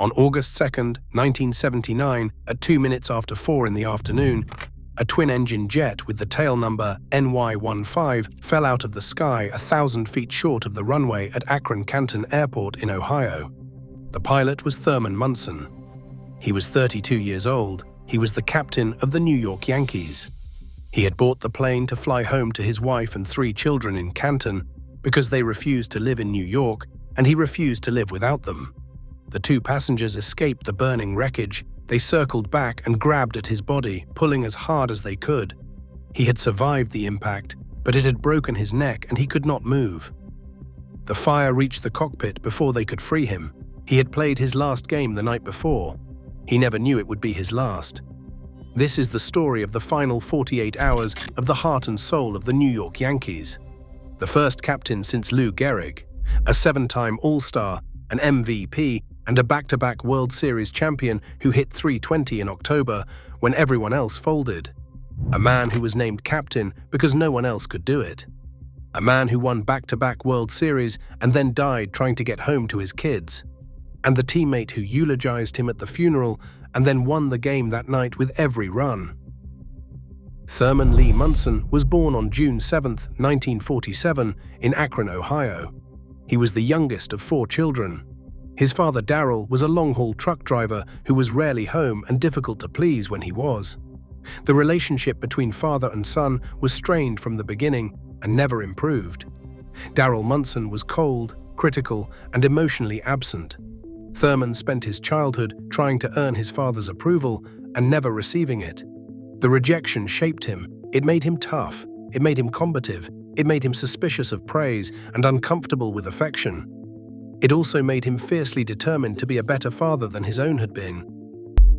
On August 2nd, 1979, at 2 minutes after 4 in the afternoon, a twin-engine jet with the tail number NY15 fell out of the sky 1,000 feet short of the runway at Akron-Canton Airport in Ohio. The pilot was Thurman Munson. He was 32 years old. He was the captain of the New York Yankees. He had bought the plane to fly home to his wife and 3 children in Canton because they refused to live in New York, and he refused to live without them. The 2 passengers escaped the burning wreckage. They circled back and grabbed at his body, pulling as hard as they could. He had survived the impact, but it had broken his neck and he could not move. The fire reached the cockpit before they could free him. He had played his last game the night before. He never knew it would be his last. This is the story of the final 48 hours of the heart and soul of the New York Yankees. The first captain since Lou Gehrig, a 7-time All-Star, an MVP, and a back-to-back World Series champion who hit .320 in October when everyone else folded. A man who was named captain because no one else could do it. A man who won back-to-back World Series and then died trying to get home to his kids. And the teammate who eulogized him at the funeral and then won the game that night with every run. Thurman Lee Munson was born on June 7, 1947, in Akron, Ohio. He was the youngest of 4 children. His father, Darrell, was a long-haul truck driver who was rarely home and difficult to please when he was. The relationship between father and son was strained from the beginning and never improved. Darrell Munson was cold, critical, and emotionally absent. Thurman spent his childhood trying to earn his father's approval and never receiving it. The rejection shaped him. It made him tough. It made him combative. It made him suspicious of praise and uncomfortable with affection. It also made him fiercely determined to be a better father than his own had been.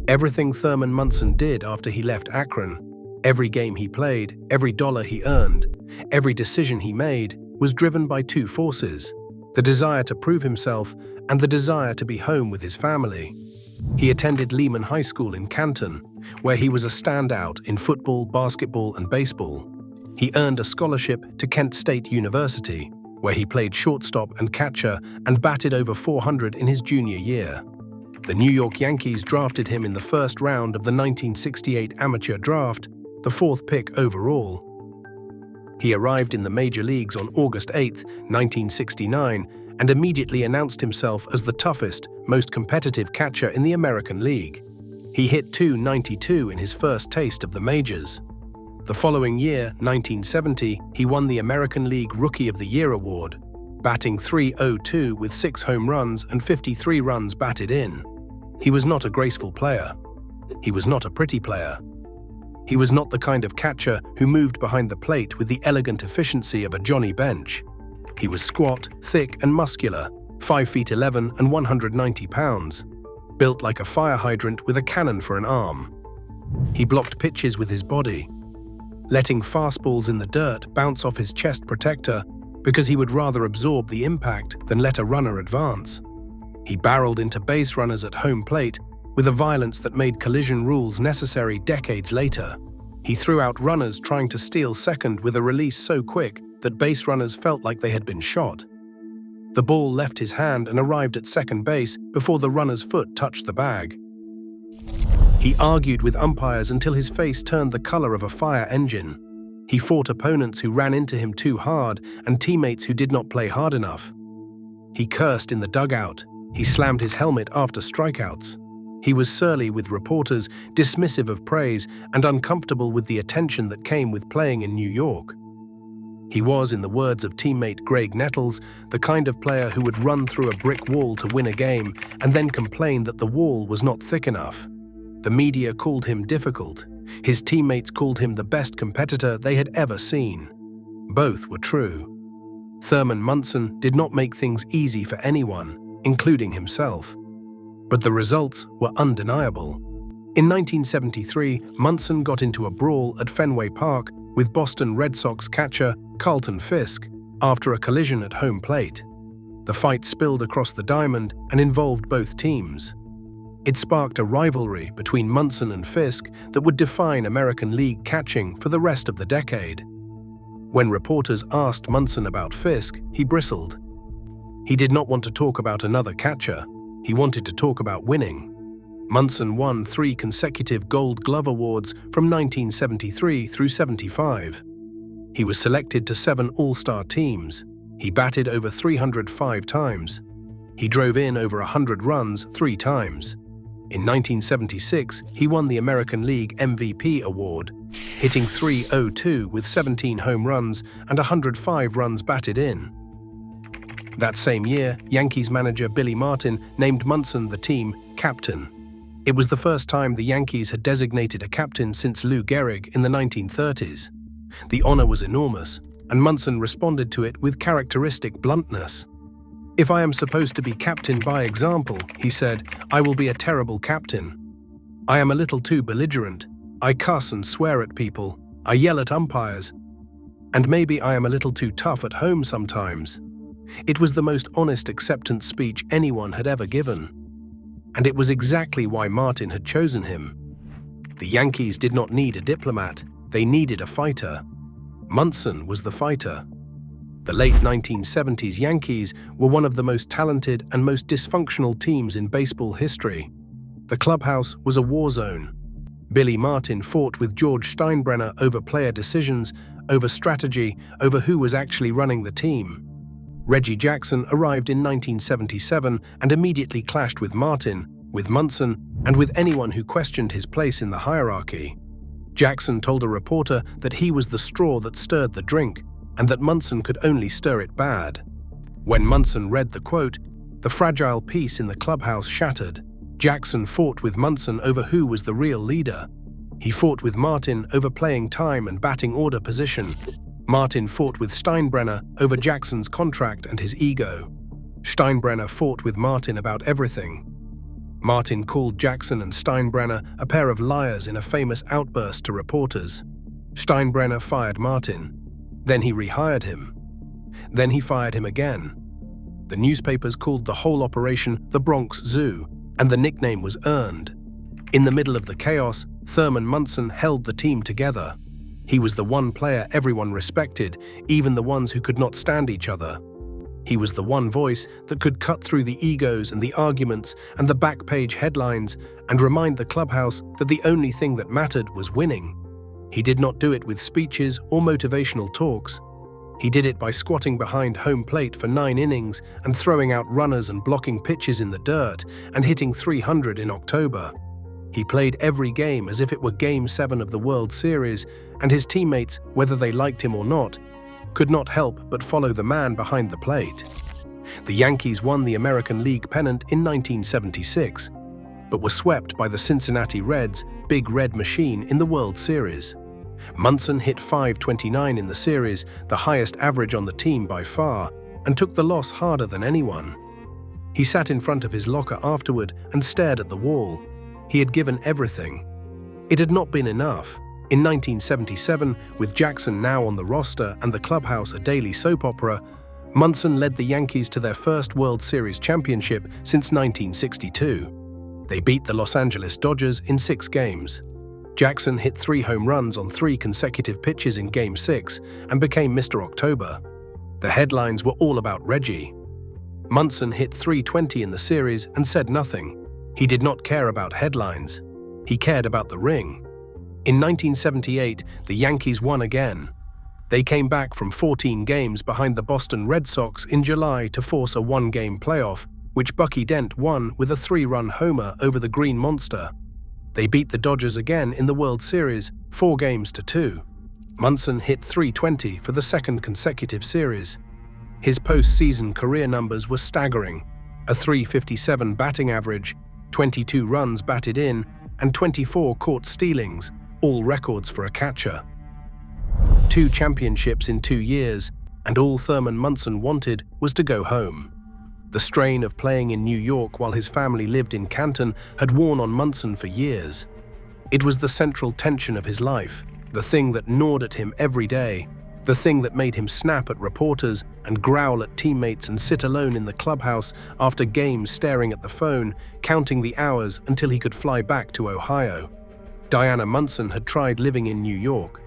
Everything Thurman Munson did after he left Akron, every game he played, every dollar he earned, every decision he made, was driven by 2 forces: the desire to prove himself and the desire to be home with his family. He attended Lehman High School in Canton, where he was a standout in football, basketball, and baseball. He earned a scholarship to Kent State University, where he played shortstop and catcher and batted over .400 in his junior year. The New York Yankees drafted him in the first round of the 1968 amateur draft, the 4th pick overall. He arrived in the major leagues on August 8, 1969, and immediately announced himself as the toughest, most competitive catcher in the American League. He hit .292 in his first taste of the majors. The following year, 1970, he won the American League Rookie of the Year award, batting .302 with 6 home runs and 53 runs batted in. He was not a graceful player. He was not a pretty player. He was not the kind of catcher who moved behind the plate with the elegant efficiency of a Johnny Bench. He was squat, thick, and muscular, 5'11" and 190 pounds, built like a fire hydrant with a cannon for an arm. He blocked pitches with his body, letting fastballs in the dirt bounce off his chest protector because he would rather absorb the impact than let a runner advance. He barreled into base runners at home plate with a violence that made collision rules necessary decades later. He threw out runners trying to steal second with a release so quick that base runners felt like they had been shot. The ball left his hand and arrived at second base before the runner's foot touched the bag. He argued with umpires until his face turned the color of a fire engine. He fought opponents who ran into him too hard and teammates who did not play hard enough. He cursed in the dugout. He slammed his helmet after strikeouts. He was surly with reporters, dismissive of praise, and uncomfortable with the attention that came with playing in New York. He was, in the words of teammate Greg Nettles, the kind of player who would run through a brick wall to win a game and then complain that the wall was not thick enough. The media called him difficult. His teammates called him the best competitor they had ever seen. Both were true. Thurman Munson did not make things easy for anyone, including himself. But the results were undeniable. In 1973, Munson got into a brawl at Fenway Park with Boston Red Sox catcher Carlton Fisk after a collision at home plate. The fight spilled across the diamond and involved both teams. It sparked a rivalry between Munson and Fisk that would define American League catching for the rest of the decade. When reporters asked Munson about Fisk, he bristled. He did not want to talk about another catcher. He wanted to talk about winning. Munson won 3 consecutive Gold Glove Awards from 1973 through 75. He was selected to 7 All-Star teams. He batted over 305 times. He drove in over 100 runs 3 times. In 1976, he won the American League MVP award, hitting .302 with 17 home runs and 105 runs batted in. That same year, Yankees manager Billy Martin named Munson the team captain. It was the first time the Yankees had designated a captain since Lou Gehrig in the 1930s. The honor was enormous, and Munson responded to it with characteristic bluntness. "If I am supposed to be captain by example," he said, "I will be a terrible captain. I am a little too belligerent. I cuss and swear at people. I yell at umpires. And maybe I am a little too tough at home sometimes." It was the most honest acceptance speech anyone had ever given. And it was exactly why Martin had chosen him. The Yankees did not need a diplomat, they needed a fighter. Munson was the fighter. The late 1970s Yankees were one of the most talented and most dysfunctional teams in baseball history. The clubhouse was a war zone. Billy Martin fought with George Steinbrenner over player decisions, over strategy, over who was actually running the team. Reggie Jackson arrived in 1977 and immediately clashed with Martin, with Munson, and with anyone who questioned his place in the hierarchy. Jackson told a reporter that he was the straw that stirred the drink, and that Munson could only stir it bad. When Munson read the quote, the fragile peace in the clubhouse shattered. Jackson fought with Munson over who was the real leader. He fought with Martin over playing time and batting order position. Martin fought with Steinbrenner over Jackson's contract and his ego. Steinbrenner fought with Martin about everything. Martin called Jackson and Steinbrenner a pair of liars in a famous outburst to reporters. Steinbrenner fired Martin. Then he rehired him. Then he fired him again. The newspapers called the whole operation the Bronx Zoo, and the nickname was earned. In the middle of the chaos, Thurman Munson held the team together. He was the one player everyone respected, even the ones who could not stand each other. He was the one voice that could cut through the egos and the arguments and the back-page headlines and remind the clubhouse that the only thing that mattered was winning. He did not do it with speeches or motivational talks. He did it by squatting behind home plate for 9 innings and throwing out runners and blocking pitches in the dirt and hitting .300 in October. He played every game as if it were Game 7 of the World Series, and his teammates, whether they liked him or not, could not help but follow the man behind the plate. The Yankees won the American League pennant in 1976, but were swept by the Cincinnati Reds' Big Red Machine in the World Series. Munson hit .529 in the series, the highest average on the team by far, and took the loss harder than anyone. He sat in front of his locker afterward and stared at the wall. He had given everything. It had not been enough. In 1977, with Jackson now on the roster and the clubhouse a daily soap opera, Munson led the Yankees to their first World Series championship since 1962. They beat the Los Angeles Dodgers in 6 games. Jackson hit 3 home runs on 3 consecutive pitches in Game 6 and became Mr. October. The headlines were all about Reggie. Munson hit .320 in the series and said nothing. He did not care about headlines. He cared about the ring. In 1978, the Yankees won again. They came back from 14 games behind the Boston Red Sox in July to force a 1-game playoff, which Bucky Dent won with a 3-run homer over the Green Monster. They beat the Dodgers again in the World Series, 4 games to 2. Munson hit .320 for the second consecutive series. His postseason career numbers were staggering: a .357 batting average, 22 runs batted in, and 24 caught stealings, all records for a catcher. 2 championships in 2 years, and all Thurman Munson wanted was to go home. The strain of playing in New York while his family lived in Canton had worn on Munson for years. It was the central tension of his life, the thing that gnawed at him every day, the thing that made him snap at reporters and growl at teammates and sit alone in the clubhouse after games staring at the phone, counting the hours until he could fly back to Ohio. Diana Munson had tried living in New York.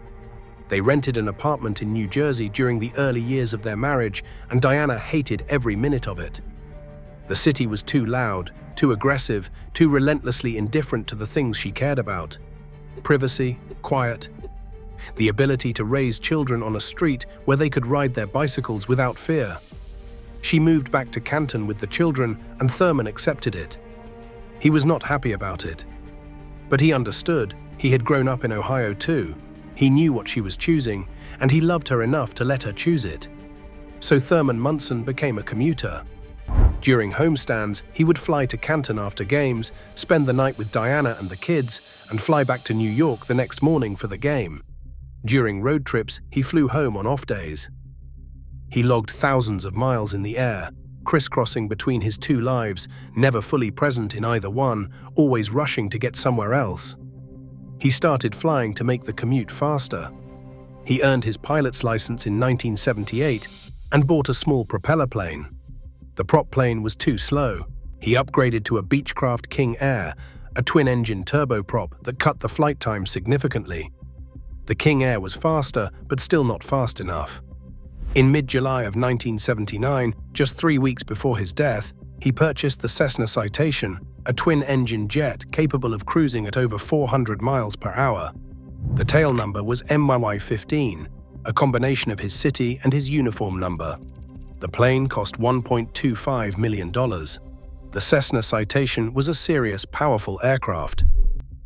They rented an apartment in New Jersey during the early years of their marriage, and Diana hated every minute of it. The city was too loud, too aggressive, too relentlessly indifferent to the things she cared about. Privacy, quiet, the ability to raise children on a street where they could ride their bicycles without fear. She moved back to Canton with the children, and Thurman accepted it. He was not happy about it. But he understood. He had grown up in Ohio too. He knew what she was choosing, and he loved her enough to let her choose it. So Thurman Munson became a commuter. During homestands, he would fly to Canton after games, spend the night with Diana and the kids, and fly back to New York the next morning for the game. During road trips, he flew home on off days. He logged thousands of miles in the air, crisscrossing between his two lives, never fully present in either one, always rushing to get somewhere else. He started flying to make the commute faster. He earned his pilot's license in 1978 and bought a small propeller plane. The prop plane was too slow. He upgraded to a Beechcraft King Air, a twin-engine turboprop that cut the flight time significantly. The King Air was faster, but still not fast enough. In mid-July of 1979, just 3 weeks before his death, he purchased the Cessna Citation, a twin-engine jet capable of cruising at over 400 miles per hour. The tail number was MY15, a combination of his city and his uniform number. The plane cost $1.25 million. The Cessna Citation was a serious, powerful aircraft.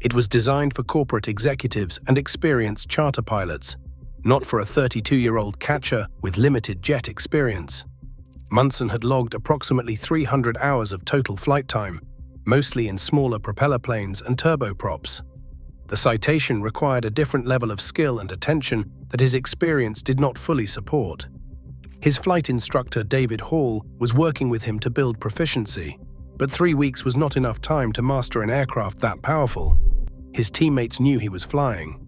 It was designed for corporate executives and experienced charter pilots, not for a 32-year-old catcher with limited jet experience. Munson had logged approximately 300 hours of total flight time, mostly in smaller propeller planes and turboprops. The Citation required a different level of skill and attention that his experience did not fully support. His flight instructor, David Hall, was working with him to build proficiency, but 3 weeks was not enough time to master an aircraft that powerful. His teammates knew he was flying.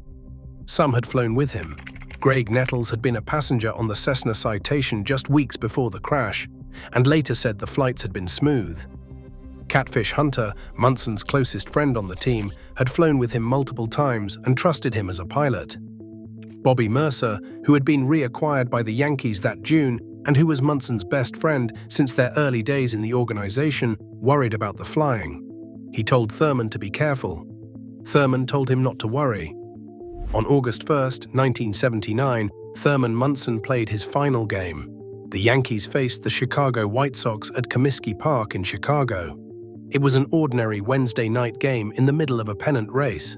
Some had flown with him. Greg Nettles had been a passenger on the Cessna Citation just weeks before the crash, and later said the flights had been smooth. Catfish Hunter, Munson's closest friend on the team, had flown with him multiple times and trusted him as a pilot. Bobby Mercer, who had been reacquired by the Yankees that June and who was Munson's best friend since their early days in the organization, worried about the flying. He told Thurman to be careful. Thurman told him not to worry. On August 1, 1979, Thurman Munson played his final game. The Yankees faced the Chicago White Sox at Comiskey Park in Chicago. It was an ordinary Wednesday night game in the middle of a pennant race.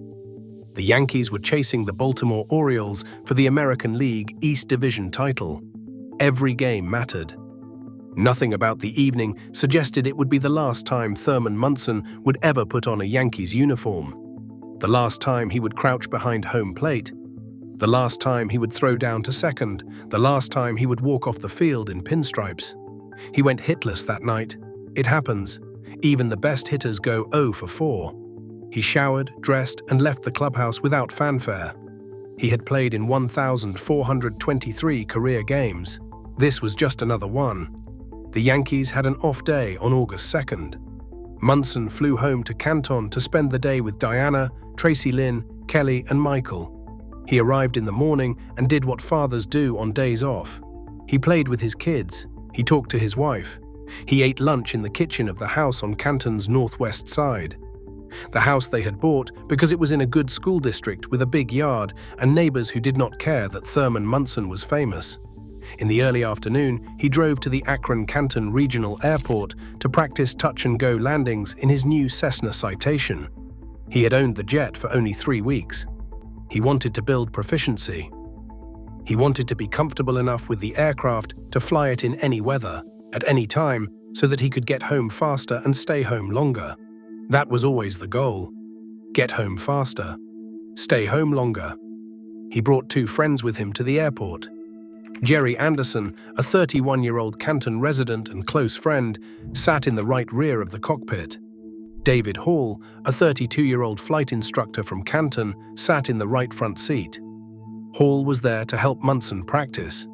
The Yankees were chasing the Baltimore Orioles for the American League East Division title. Every game mattered. Nothing about the evening suggested it would be the last time Thurman Munson would ever put on a Yankees uniform. The last time he would crouch behind home plate. The last time he would throw down to second. The last time he would walk off the field in pinstripes. He went hitless that night. It happens. Even the best hitters go 0 for 4. He showered, dressed, and left the clubhouse without fanfare. He had played in 1,423 career games. This was just another one. The Yankees had an off day on August 2nd. Munson flew home to Canton to spend the day with Diana, Tracy Lynn, Kelly, and Michael. He arrived in the morning and did what fathers do on days off. He played with his kids. He talked to his wife. He ate lunch in the kitchen of the house on Canton's northwest side. The house they had bought because it was in a good school district with a big yard and neighbors who did not care that Thurman Munson was famous. In the early afternoon, he drove to the Akron-Canton Regional Airport to practice touch-and-go landings in his new Cessna Citation. He had owned the jet for only 3 weeks. He wanted to build proficiency. He wanted to be comfortable enough with the aircraft to fly it in any weather, at any time, so that he could get home faster and stay home longer. That was always the goal. Get home faster. Stay home longer. He brought 2 friends with him to the airport. Jerry Anderson, a 31-year-old Canton resident and close friend, sat in the right rear of the cockpit. David Hall, a 32-year-old flight instructor from Canton, sat in the right front seat. Hall was there to help Munson practice.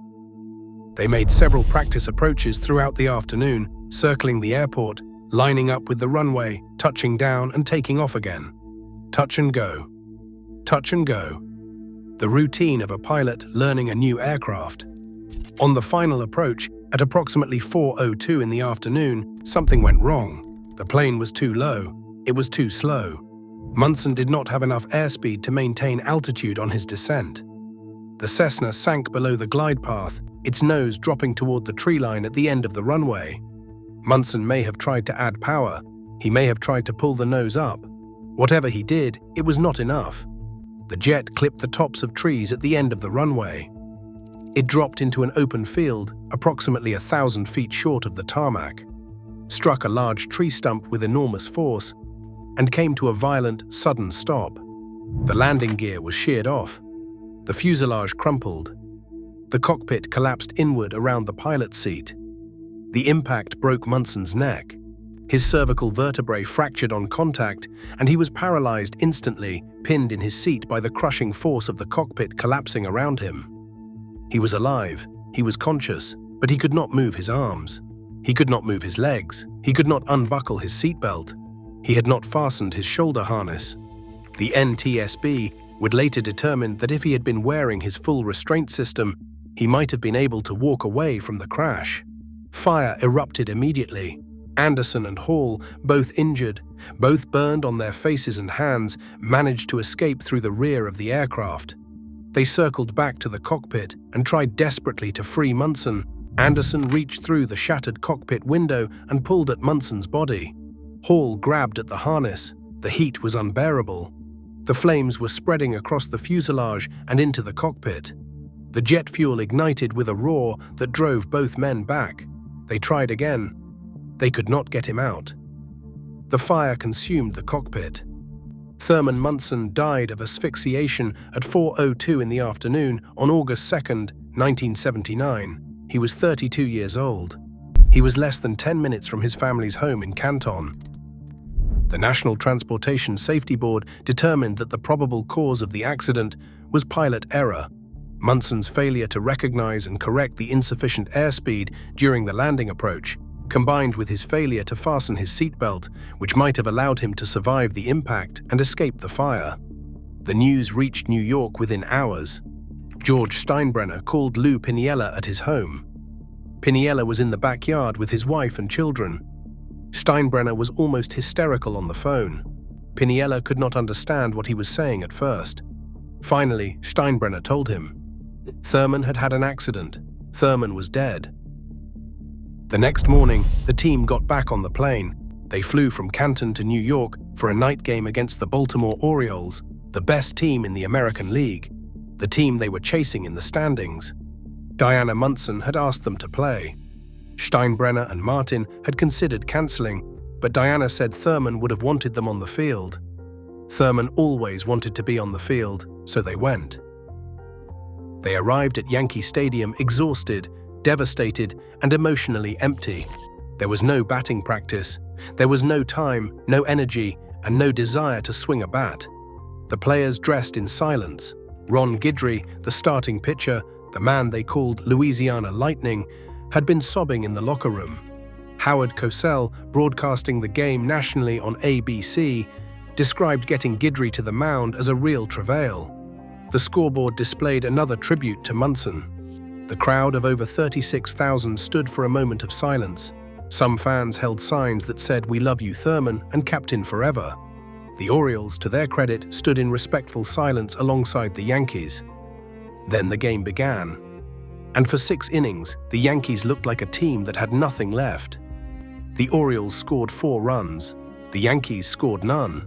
They made several practice approaches throughout the afternoon, circling the airport, lining up with the runway, touching down and taking off again. Touch and go. Touch and go. The routine of a pilot learning a new aircraft. On the final approach, at approximately 4:02 in the afternoon, something went wrong. The plane was too low. It was too slow. Munson did not have enough airspeed to maintain altitude on his descent. The Cessna sank below the glide path, its nose dropping toward the tree line at the end of the runway. Munson may have tried to add power. He may have tried to pull the nose up. Whatever he did, it was not enough. The jet clipped the tops of trees at the end of the runway. It dropped into an open field, approximately 1,000 feet short of the tarmac, struck a large tree stump with enormous force, and came to a violent, sudden stop. The landing gear was sheared off. The fuselage crumpled. The cockpit collapsed inward around the pilot's seat. The impact broke Munson's neck. His cervical vertebrae fractured on contact, and he was paralyzed instantly, pinned in his seat by the crushing force of the cockpit collapsing around him. He was alive, he was conscious, but he could not move his arms. He could not move his legs. He could not unbuckle his seatbelt. He had not fastened his shoulder harness. The NTSB would later determine that if he had been wearing his full restraint system, he might have been able to walk away from the crash. Fire erupted immediately. Anderson and Hall, both injured, both burned on their faces and hands, managed to escape through the rear of the aircraft. They circled back to the cockpit and tried desperately to free Munson. Anderson reached through the shattered cockpit window and pulled at Munson's body. Hall grabbed at the harness. The heat was unbearable. The flames were spreading across the fuselage and into the cockpit. The jet fuel ignited with a roar that drove both men back. They tried again. They could not get him out. The fire consumed the cockpit. Thurman Munson died of asphyxiation at 4:02 in the afternoon on August 2, 1979. He was 32 years old. He was less than 10 minutes from his family's home in Canton. The National Transportation Safety Board determined that the probable cause of the accident was pilot error. Munson's failure to recognize and correct the insufficient airspeed during the landing approach, combined with his failure to fasten his seatbelt, which might have allowed him to survive the impact and escape the fire. The news reached New York within hours. George Steinbrenner called Lou Piniella at his home. Piniella was in the backyard with his wife and children. Steinbrenner was almost hysterical on the phone. Piniella could not understand what he was saying at first. Finally, Steinbrenner told him. Thurman had had an accident. Thurman was dead. The next morning, the team got back on the plane. They flew from Canton to New York for a night game against the Baltimore Orioles, the best team in the American League, the team they were chasing in the standings. Diana Munson had asked them to play. Steinbrenner and Martin had considered cancelling, but Diana said Thurman would have wanted them on the field. Thurman always wanted to be on the field, so they went. They arrived at Yankee Stadium exhausted, devastated, and emotionally empty. There was no batting practice. There was no time, no energy, and no desire to swing a bat. The players dressed in silence. Ron Gehrig, the starting pitcher, the man they called Louisiana Lightning, had been sobbing in the locker room. Howard Cosell, broadcasting the game nationally on ABC, described getting Gehrig to the mound as a real travail. The scoreboard displayed another tribute to Munson. The crowd of over 36,000 stood for a moment of silence. Some fans held signs that said, "We love you, Thurman, and Captain forever." The Orioles, to their credit, stood in respectful silence alongside the Yankees. Then the game began. And for 6 innings, the Yankees looked like a team that had nothing left. The Orioles scored 4 runs. The Yankees scored none.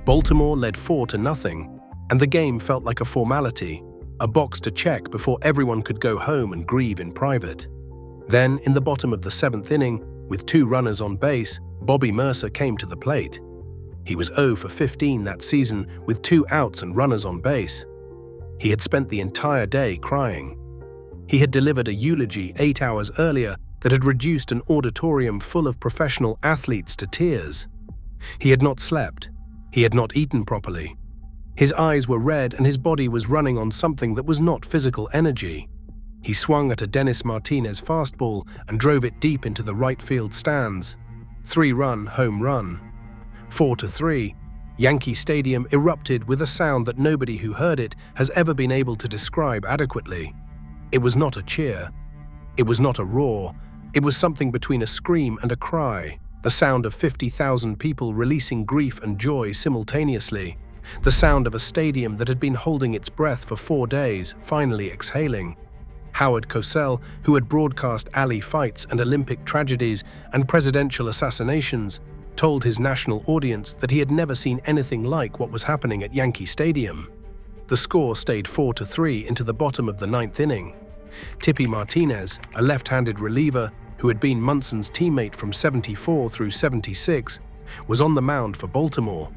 Baltimore led 4-0, and the game felt like a formality, a box to check before everyone could go home and grieve in private. Then, in the bottom of the 7th inning, with 2 runners on base, Bobby Mercer came to the plate. He was 0 for 15 that season with 2 outs and runners on base. He had spent the entire day crying. He had delivered a eulogy 8 hours earlier that had reduced an auditorium full of professional athletes to tears. He had not slept. He had not eaten properly. His eyes were red and his body was running on something that was not physical energy. He swung at a Dennis Martinez fastball and drove it deep into the right field stands. 3-run home run. 4-3. Yankee Stadium erupted with a sound that nobody who heard it has ever been able to describe adequately. It was not a cheer. It was not a roar. It was something between a scream and a cry. The sound of 50,000 people releasing grief and joy simultaneously. The sound of a stadium that had been holding its breath for 4 days, finally exhaling. Howard Cosell, who had broadcast alley fights and Olympic tragedies and presidential assassinations, told his national audience that he had never seen anything like what was happening at Yankee Stadium. The score stayed 4-3 into the bottom of the 9th inning. Tippy Martinez, a left-handed reliever who had been Munson's teammate from '74 through '76, was on the mound for Baltimore.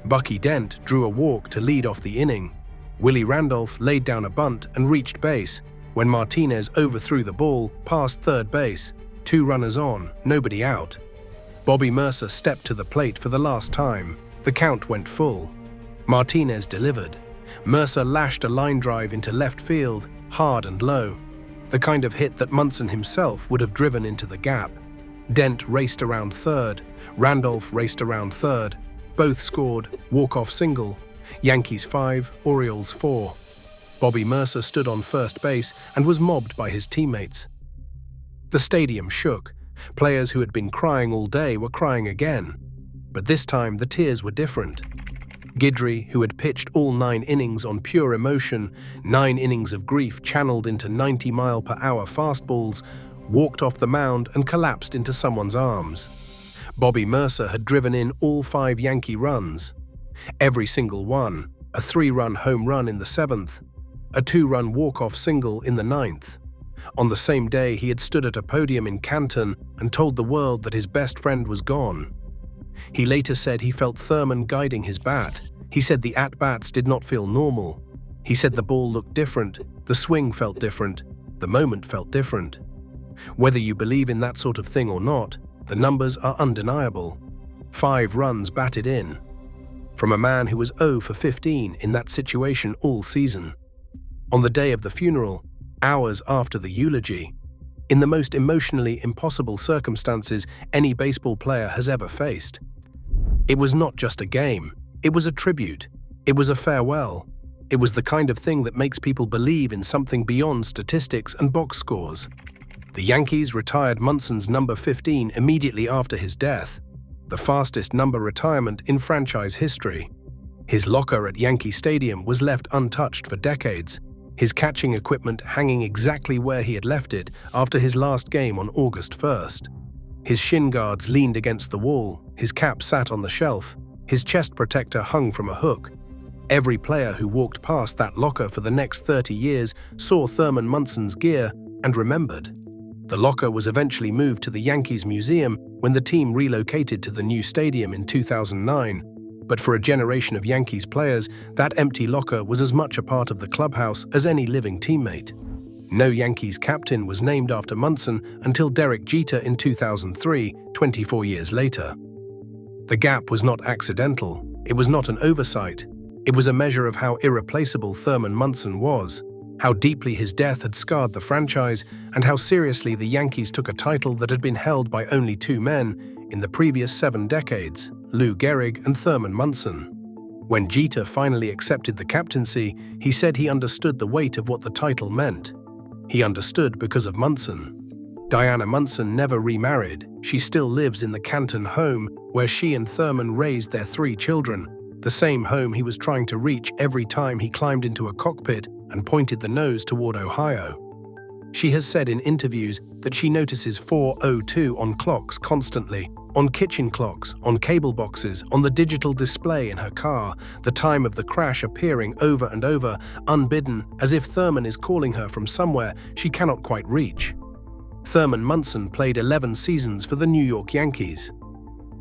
Bucky Dent drew a walk to lead off the inning. Willie Randolph laid down a bunt and reached base when Martinez overthrew the ball past third base. 2 runners on, nobody out. Bobby Mercer stepped to the plate for the last time. The count went full. Martinez delivered. Mercer lashed a line drive into left field, hard and low, the kind of hit that Munson himself would have driven into the gap. Dent raced around third. Randolph raced around third. Both scored, walk-off single. Yankees 5, Orioles 4. Bobby Mercer stood on first base and was mobbed by his teammates. The stadium shook. Players who had been crying all day were crying again. But this time the tears were different. Gehrig, who had pitched all 9 innings on pure emotion, 9 innings of grief channeled into 90-mile-per-hour fastballs, walked off the mound and collapsed into someone's arms. Bobby Mercer had driven in all 5 Yankee runs. Every single one, a 3-run home run in the 7th, a 2-run walk-off single in the 9th. On the same day, he had stood at a podium in Canton and told the world that his best friend was gone. He later said he felt Thurman guiding his bat. He said the at-bats did not feel normal. He said the ball looked different, the swing felt different, the moment felt different. Whether you believe in that sort of thing or not, the numbers are undeniable. 5 runs batted in. From a man who was 0 for 15 in that situation all season. On the day of the funeral, hours after the eulogy, in the most emotionally impossible circumstances any baseball player has ever faced. It was not just a game. It was a tribute. It was a farewell. It was the kind of thing that makes people believe in something beyond statistics and box scores. The Yankees retired Munson's number 15 immediately after his death, the fastest number retirement in franchise history. His locker at Yankee Stadium was left untouched for decades, his catching equipment hanging exactly where he had left it after his last game on August 1st. His shin guards leaned against the wall, his cap sat on the shelf, his chest protector hung from a hook. Every player who walked past that locker for the next 30 years saw Thurman Munson's gear and remembered. The locker was eventually moved to the Yankees Museum when the team relocated to the new stadium in 2009. But for a generation of Yankees players, that empty locker was as much a part of the clubhouse as any living teammate. No Yankees captain was named after Munson until Derek Jeter in 2003, 24 years later. The gap was not accidental. It was not an oversight. It was a measure of how irreplaceable Thurman Munson was, how deeply his death had scarred the franchise, and how seriously the Yankees took a title that had been held by only 2 men in the previous 7 decades, Lou Gehrig and Thurman Munson. When Jeter finally accepted the captaincy, he said he understood the weight of what the title meant. He understood because of Munson. Diana Munson never remarried. She still lives in the Canton home where she and Thurman raised their 3 children, the same home he was trying to reach every time he climbed into a cockpit and pointed the nose toward Ohio. She has said in interviews that she notices 4:02 on clocks constantly, on kitchen clocks, on cable boxes, on the digital display in her car, the time of the crash appearing over and over, unbidden, as if Thurman is calling her from somewhere she cannot quite reach. Thurman Munson played 11 seasons for the New York Yankees.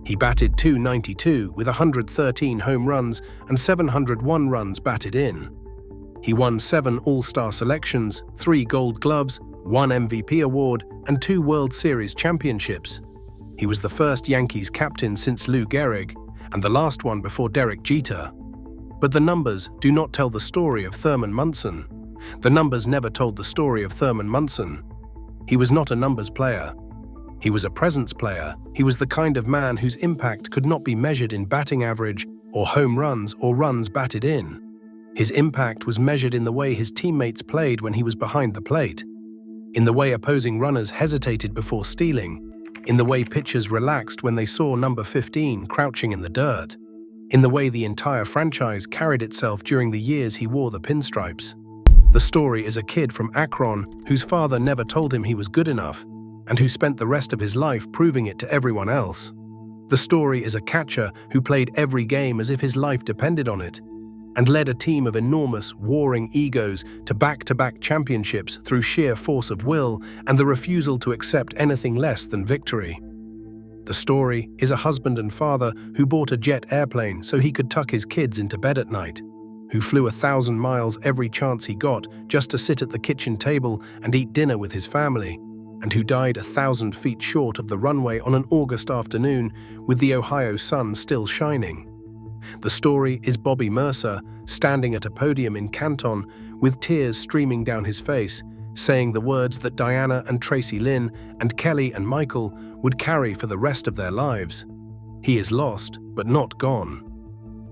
He batted .292 with 113 home runs and 701 runs batted in. He won 7 All-Star selections, 3 Gold Gloves, 1 MVP award, and 2 World Series championships. He was the first Yankees captain since Lou Gehrig, and the last one before Derek Jeter. But the numbers do not tell the story of Thurman Munson. The numbers never told the story of Thurman Munson. He was not a numbers player. He was a presence player. He was the kind of man whose impact could not be measured in batting average or home runs or runs batted in. His impact was measured in the way his teammates played when he was behind the plate, in the way opposing runners hesitated before stealing, in the way pitchers relaxed when they saw number 15 crouching in the dirt, in the way the entire franchise carried itself during the years he wore the pinstripes. The story is a kid from Akron whose father never told him he was good enough, and who spent the rest of his life proving it to everyone else. The story is a catcher who played every game as if his life depended on it, and led a team of enormous, warring egos to back-to-back championships through sheer force of will and the refusal to accept anything less than victory. The story is a husband and father who bought a jet airplane so he could tuck his kids into bed at night, who flew 1,000 miles every chance he got just to sit at the kitchen table and eat dinner with his family, and who died 1,000 feet short of the runway on an August afternoon with the Ohio sun still shining. The story is Bobby Mercer standing at a podium in Canton with tears streaming down his face, saying the words that Diana and Tracy Lynn and Kelly and Michael would carry for the rest of their lives. He is lost, but not gone.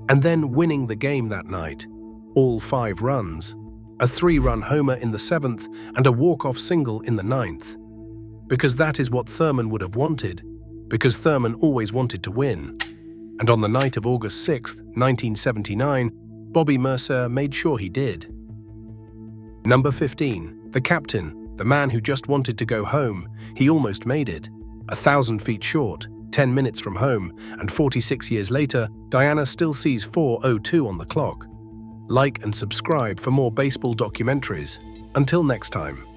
And then winning the game that night, all 5 runs, a 3-run homer in the 7th and a walk-off single in the 9th. Because that is what Thurman would have wanted, because Thurman always wanted to win. And on the night of August 6, 1979, Bobby Mercer made sure he did. Number 15, the captain, the man who just wanted to go home. He almost made it. 1,000 feet short, 10 minutes from home, and 46 years later, Diana still sees 4:02 on the clock. Like and subscribe for more baseball documentaries. Until next time.